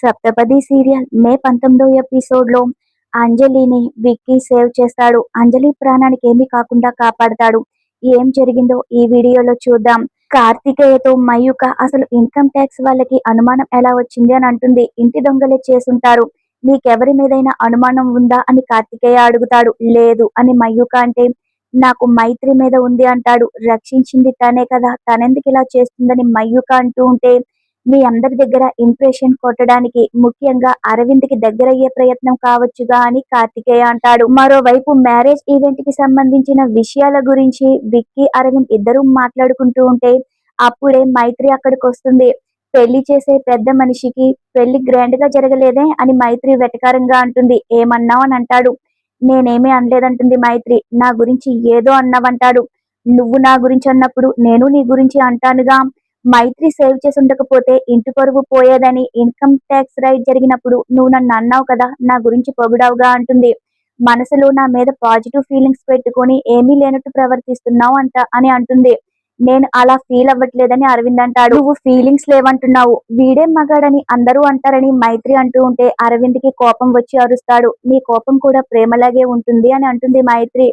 సప్తపది serial మే 19వ ఎపిసోడ్లో అంజలిని Vicky save చేస్తాడు. అంజలి ప్రాణానికి ఏమీ కాకుండా కాపాడతాడు. ఏం జరిగిందో ఈ వీడియోలో చూద్దాం. కార్తికేయతో మయూక అసలు ఇన్కమ్ ట్యాక్స్ వాళ్ళకి అనుమానం ఎలా వచ్చింది అని అంటుంది. ఇంటి దొంగలే చేసుంటారు, నీకెవరి మీదైనా అనుమానం ఉందా అని కార్తికేయ అడుగుతాడు. లేదు అని మయూక అంటే, నాకు మైత్రి మీద ఉంది అంటాడు. రక్షించింది తనే కదా, తనెందుకు ఇలా చేస్తుందని మయూక అంటూ ఉంటే, మీ అందరి దగ్గర ఇంప్రెషన్ కొట్టడానికి, ముఖ్యంగా అరవింద్ కి దగ్గరయ్యే ప్రయత్నం కావచ్చుగా అని కార్తికేయ అంటాడు. మరోవైపు మ్యారేజ్ ఈవెంట్ కి సంబంధించిన విషయాల గురించి విక్కీ అరవింద్ ఇద్దరు మాట్లాడుకుంటూ ఉంటే అప్పుడే మైత్రి అక్కడికి వస్తుంది. పెళ్లి చేసే పెద్ద మనిషికి పెళ్లి గ్రాండ్ గా జరగలేదే అని మైత్రి వెటకారంగా అంటుంది. ఏమన్నావు అని అంటాడు. నేనేమీ అనలేదంటుంది మైత్రి. నా గురించి ఏదో అన్నావంటాడు. నువ్వు నా గురించి అన్నప్పుడు నేను నీ గురించి అంటానుగా. మైత్రి సేవ్ చేసి ఉండకపోతే ఇంటి పరువు పోయేదని ఇన్కమ్ ట్యాక్స్ రైడ్ జరిగినప్పుడు నువ్వు నన్ను అన్నావు కదా, నా గురించి పొగిడావుగా అంటుంది. మనసులో నా మీద పాజిటివ్ ఫీలింగ్స్ పెట్టుకొని ఏమీ లేనట్టు ప్రవర్తిస్తున్నావు అని అంటుంది. నేను అలా ఫీల్ అవ్వట్లేదని అరవింద్ అంటాడు. నువ్వు ఫీలింగ్స్ లేవంటున్నావు, వీడే మగాడని అందరూ అంటారని మైత్రి అంటూ ఉంటే అరవింద్ కి కోపం వచ్చి అరుస్తాడు. నీ కోపం కూడా ప్రేమలాగే ఉంటుంది అని అంటుంది మైత్రి.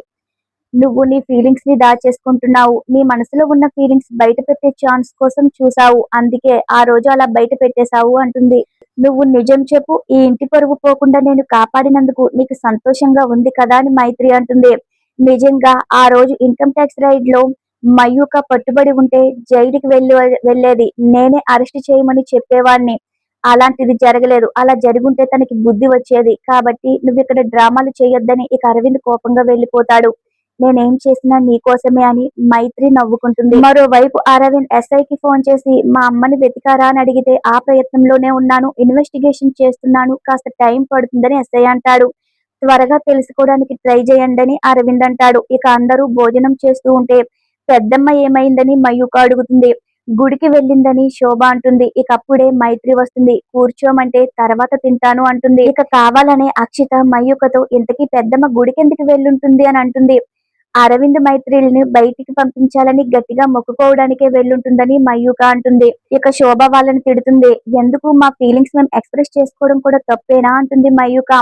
నువ్వు నీ ఫీలింగ్స్ ని దాచేసుకుంటున్నావు, నీ మనసులో ఉన్న ఫీలింగ్స్ బయట పెట్టే ఛాన్స్ కోసం చూసావు, అందుకే ఆ రోజు అలా బయట పెట్టేశావు అంటుంది. నువ్వు నిజం చెప్పు, ఈ ఇంటి పరువు పోకుండా నేను కాపాడినందుకు నీకు సంతోషంగా ఉంది కదా అని మైత్రి అంటుంది. నిజంగా ఆ రోజు ఇన్కమ్ ట్యాక్స్ రైడ్ లో మయూక పట్టుబడి ఉంటే జైలుకి వెళ్ళేది, నేనే అరెస్ట్ చేయమని చెప్పేవాడిని. అలాంటిది జరగలేదు, అలా జరుగుంటే తనకి బుద్ధి వచ్చేది. కాబట్టి నువ్వు ఇక్కడ డ్రామాలు చేయొద్దని ఇక అరవింద్ కోపంగా వెళ్ళిపోతాడు. నేనేం చేసినా నీకోసమే అని మైత్రి నవ్వుకుంటుంది. మరోవైపు అరవింద్ ఎస్ఐకి ఫోన్ చేసి మా అమ్మని వెతికారా అని అడిగితే ఆ ప్రయత్నంలోనే ఉన్నాను, ఇన్వెస్టిగేషన్ చేస్తున్నాను, కాస్త టైం పడుతుందని ఎస్ఐ అంటాడు. త్వరగా తెలుసుకోవడానికి ట్రై చేయండి అని అరవింద్ అంటాడు. ఇక అందరూ భోజనం చేస్తూ ఉంటే పెద్దమ్మ ఏమైందని మయూక అడుగుతుంది. గుడికి వెళ్ళిందని శోభ అంటుంది. ఇక అప్పుడే మైత్రి వస్తుంది. కూర్చోమంటే తర్వాత తింటాను అంటుంది. ఇక కావాలనే అక్షిత మయూకతో ఇంతకీ పెద్దమ్మ గుడికి ఎందుకు వెళ్ళుంటుంది అని అంటుంది. అరవింద్ మైత్రిని బయటికి పంపించాలని గట్టిగా మొక్కుకోవడానికే వెళ్ళుంటుందని మయూక అంటుంది. ఇక శోభ వాళ్ళని తిడుతుంది. ఎందుకు మా ఫీలింగ్స్ మేము ఎక్స్ప్రెస్ చేసుకోవడం కూడా తప్పేనా అంటుంది మయూక.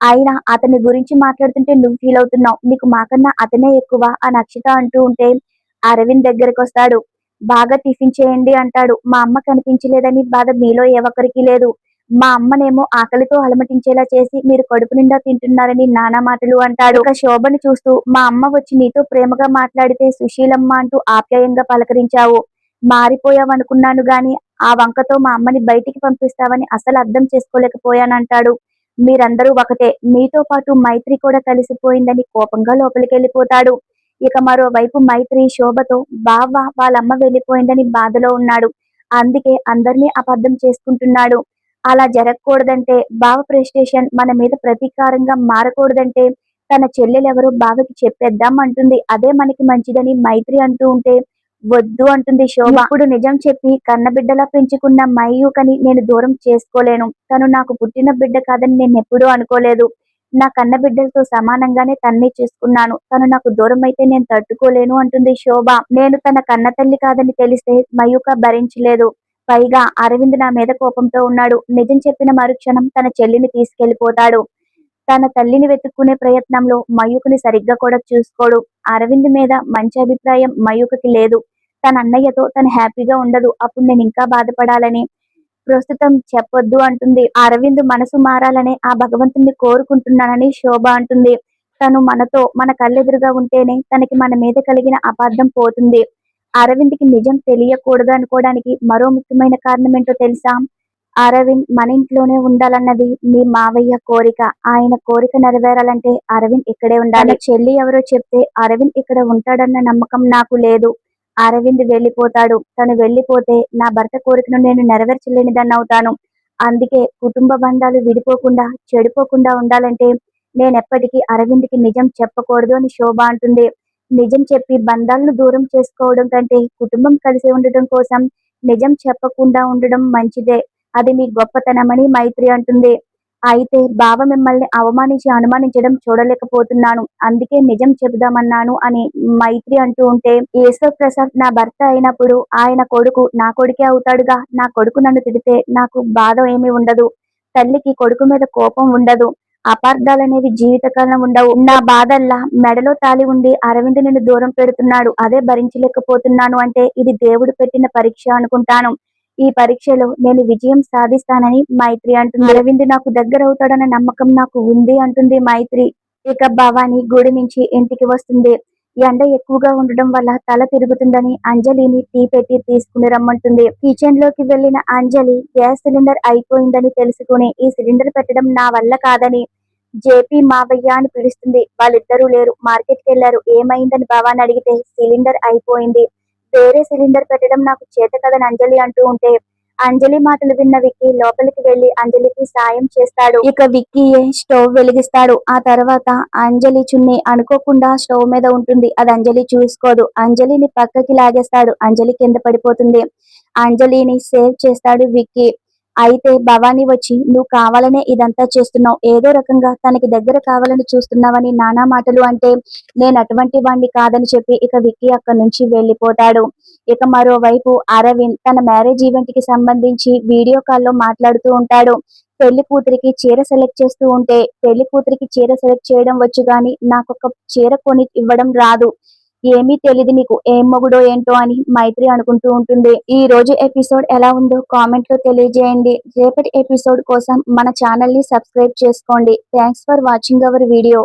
అయినా అతని గురించి మాట్లాడుతుంటే నువ్వు ఫీల్ అవుతున్నావు, నీకు మాకన్నా అతనే ఎక్కువ అని అక్షిత అంటూ ఉంటే అరవింద్ దగ్గరికి వస్తాడు. బాగా టిఫిన్ చేయండి అంటాడు. మా అమ్మ కనిపించలేదని బాధ మీలో ఏ ఒక్కరికి లేదు, మా అమ్మనేమో ఆకలితో అలమటించేలా చేసి మీరు కడుపు నిండా తింటున్నారని నానా మాటలు అంటాడు. ఇక శోభని చూస్తూ మా అమ్మ వచ్చి నీతో ప్రేమగా మాట్లాడితే సుశీలమ్మ అంటూ ఆప్యాయంగా పలకరించావు, మారిపోయావనుకున్నాను గాని ఆ వంకతో మా అమ్మని బయటికి పంపిస్తావని అసలు అర్థం చేసుకోలేకపోయానంటాడు. మీరందరూ ఒకటే, మీతో పాటు మైత్రి కూడా కలిసిపోయిందని కోపంగా లోపలికెళ్ళిపోతాడు. ఇక మరోవైపు మైత్రి శోభతో బావ వాళ్ళమ్మ వెళ్ళిపోయిందని బాధలో ఉన్నాడు, అందుకే అందరినీ అబద్ధం చేసుకుంటున్నాడు. అలా జరగకూడదంటే, బావ ప్రెస్టేషన్ మన మీద ప్రతీకారంగా మారకూడదంటే తన చెల్లెలెవరో బావకి చెప్పేద్దాం అంటుంది. అదే మనకి మంచిదని మైత్రి అంటూ ఉంటే వద్దు అంటుంది శోభ. ఇప్పుడు నిజం చెప్పి కన్నబిడ్డలా పెంచుకున్న మయూకని నేను దూరం చేసుకోలేను, తను నాకు పుట్టిన బిడ్డ కాదని నేను ఎప్పుడూ అనుకోలేదు, నా కన్నబిడ్డలతో సమానంగానే తన్ని చేసుకున్నాను, తను నాకు దూరం అయితే నేను తట్టుకోలేను అంటుంది శోభ. నేను తన కన్న తల్లి కాదని తెలిస్తే మయూక భరించలేదు, పైగా అరవింద్ నా మీద కోపంతో ఉన్నాడు. నిజం చెప్పిన మరుక్షణం తన చెల్లిని తీసుకెళ్లిపోతాడు. తన తల్లిని వెతుక్కునే ప్రయత్నంలో మయూకని సరిగ్గా కూడా చూసుకోడు. అరవింద్ మీద మంచి అభిప్రాయం మయూకకి లేదు. తన అన్నయ్యతో తను హ్యాపీగా ఉండదు, అప్పుడు నేను ఇంకా బాధపడాలని ప్రస్తుతం చెప్పొద్దు అంటుంది. అరవింద్ మనసు మారాలనే ఆ భగవంతుణ్ణి కోరుకుంటున్నానని శోభ అంటుంది. తను మనతో మన కళ్ళెదురుగా ఉంటేనే తనకి మన మీద కలిగిన అపార్థం పోతుంది. అరవింద్ కి నిజం తెలియకూడదు అనుకోవడానికి మరో ముఖ్యమైన కారణం ఏంటో తెలుసా? అరవింద్ మన ఇంట్లోనే ఉండాలన్నది మీ మావయ్య కోరిక. ఆయన కోరిక నెరవేరాలంటే అరవింద్ ఇక్కడే ఉండాలి. చెల్లి ఎవరో చెప్తే అరవింద్ ఇక్కడ ఉంటాడన్న నమ్మకం నాకు లేదు. అరవింద్ వెళ్ళిపోతాడు, తను వెళ్ళిపోతే నా భర్త కోరికను నేను నెరవేర్చలేనిదాన్ని అవుతాను. అందుకే కుటుంబ బంధాలు విడిపోకుండా చెడిపోకుండా ఉండాలంటే నేనెప్పటికీ అరవింద్కి నిజం చెప్పకూడదు అని శోభ అంటుంది. నిజం చెప్పి బంధాలను దూరం చేసుకోవడం కంటే కుటుంబం కలిసి ఉండటం కోసం నిజం చెప్పకుండా ఉండడం మంచిదే, అది మీ గొప్పతనమని మైత్రి అంటుంది. అయితే బావ మిమ్మల్ని అవమానించి అనుమానించడం చూడలేకపోతున్నాను, అందుకే నిజం చెబుదామన్నాను అని మైత్రి అంటూ ఉంటే, ఈశ్వర్ ప్రసాద్ నా భర్త అయినప్పుడు ఆయన కొడుకు నా కొడుకే అవుతాడుగా, నా కొడుకు నన్ను తిడితే నాకు బాధ ఏమీ ఉండదు, తల్లికి కొడుకు మీద కోపం ఉండదు. అపార్థాలనేవి జీవితకాలం ఉండవు. నా బాధల్లా మెడలో తాళి ఉండి అరవింద్ నిన్ను దూరం పెడుతున్నాడు, అదే భరించలేకపోతున్నాను అంటే ఇది దేవుడు పెట్టిన పరీక్ష అనుకుంటాను. ఈ పరీక్షలో నేను విజయం సాధిస్తానని మైత్రి అంటుంది. అరవింద్ నాకు దగ్గర అవుతాడన్న నమ్మకం నాకు ఉంది అంటుంది మైత్రి. ఇక భవాని గుడి నుంచి ఇంటికి వస్తుంది. ఎండ ఎక్కువగా ఉండడం వల్ల తల తిరుగుతుందని అంజలిని టీ పెట్టి తీసుకుని రమ్మంటుంది. కిచెన్ లోకి వెళ్లిన అంజలి గ్యాస్ సిలిండర్ అయిపోయిందని తెలుసుకుని ఈ సిలిండర్ పెట్టడం నా వల్ల కాదని జేపీ మావయ్య అని పిలుస్తుంది. వాళ్ళిద్దరూ లేరు, మార్కెట్ కి వెళ్లారు. ఏమైందని భవాని అడిగితే సిలిండర్ అయిపోయింది, వేరే సిలిండర్ పెట్టడం నాకు చేత కదని అంజలి అంటూ ఉంటే అంజలి మాటలు విన్న విక్కీ లోపలికి వెళ్లి అంజలికి సాయం చేస్తాడు. ఇక విక్కీయే స్టవ్ వెలిగిస్తాడు. ఆ తర్వాత అంజలి చున్ని అనుకోకుండా స్టవ్ మీద ఉంటుంది. అది అంజలి చూసుకోదు. అంజలిని పక్కకి లాగేస్తాడు. అంజలి కింద పడిపోతుంది. అంజలిని సేవ్ చేస్తాడు విక్కీ. అయితే భవానీ వచ్చి నువ్వు కావాలనే ఇదంతా చేస్తున్నావు, ఏదో రకంగా తనకి దగ్గర కావాలని చూస్తున్నావని నానా మాటలు అంటే నేను అటువంటి వాణ్ణి కాదని చెప్పి ఇక విక్కీ అక్కడి నుంచి వెళ్ళిపోతాడు. ఇక మరోవైపు అరవింద్ తన మ్యారేజ్ ఈవెంట్ కి సంబంధించి వీడియో కాల్లో మాట్లాడుతూ ఉంటాడు. పెళ్లి కూతురికి చీర సెలెక్ట్ చేస్తూ ఉంటే పెళ్లి కూతురికి చీర సెలెక్ట్ చేయడం వచ్చు గాని నాకొక చీర కొని ఇవ్వడం రాదు, ఏమీ తెలియదు నీకు, ఏం మొగుడో ఏంటో అని మైత్రి అనుకుంటూ ఉంటుంది. ఈ రోజు ఎపిసోడ్ ఎలా ఉందో కామెంట్ లో తెలియజేయండి. రేపటి ఎపిసోడ్ కోసం మన ఛానల్ ని సబ్స్క్రైబ్ చేసుకోండి. Thanks for watching our video.